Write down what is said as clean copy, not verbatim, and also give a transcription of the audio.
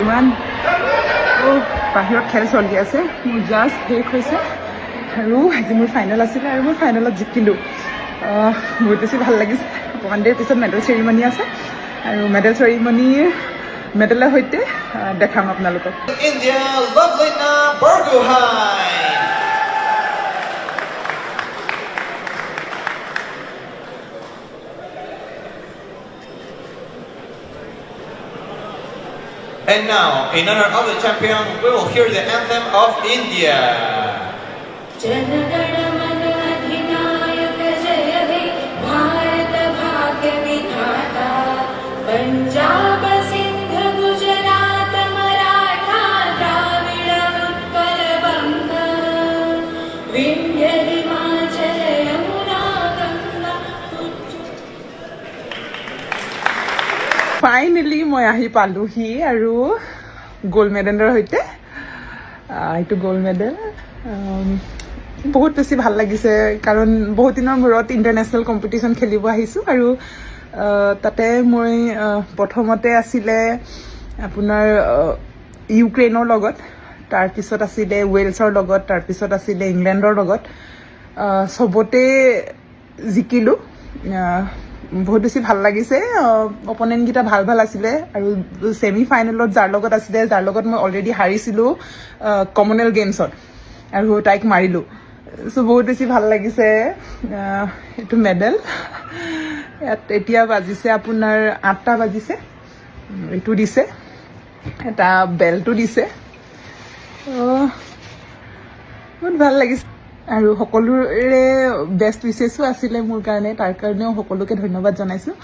ইমান বাহিৰত খেল চলি আছে মোৰ জাষ্ট শেষ হৈছে আৰু আজি মোৰ ফাইনেল আছিলে আৰু মই ফাইনেলত জিকিলোঁ বহুত বেছি ভাল লাগিছে অকণমান দেৰি পিছত মেডেল চেৰিমনি আছে আৰু মেডেল চেৰিমনিৰ মেডেলৰ সৈতে দেখাম আপোনালোকক India, Lovelina Borgohain. And now, in honor of the champion, we will hear the anthem of India. Punjab Sindh Gujarat Maratha Dravid Utkal Bang Vindhya Himachal Yamuna Ganga finally মই আহি পালোহি আৰু গ'ল্ড মেডেলৰ সৈতে এইটো গ'ল্ড মেডেল বহুত বেছি ভাল লাগিছে কাৰণ বহুত দিনৰ মূৰত ইণ্টাৰনেশ্যনেল কম্পিটিশ্যন খেলিব আহিছোঁ আৰু তাতে মই প্ৰথমতে আছিলে আপোনাৰ ইউক্ৰেইনৰ লগত তাৰপিছত আছিলে ৱেলছৰ লগত তাৰপিছত আছিলে ইংলেণ্ডৰ লগত চবতে জিকিলোঁ বহুত বেছি ভাল লাগিছে অপনেণ্টকেইটা ভাল ভাল আছিলে আৰু ছেমি ফাইনেলত যাৰ লগত আছিলে যাৰ লগত মই অলৰেডি হাৰিছিলোঁ কমনৱেলথ গেমছত আৰু তাইক মাৰিলোঁ চ' বহুত বেছি ভাল লাগিছে এইটো মেডেল ইয়াত এতিয়া বাজিছে আপোনাৰ 8টা বাজিছে এইটো দিছে এটা বেল্টো দিছে বহুত ভাল লাগিছে আৰু সকলোৰে বেষ্ট উইচেছো আছিলে মোৰ কাৰণে তাৰ কাৰণেও সকলোকে ধন্যবাদ জনাইছোঁ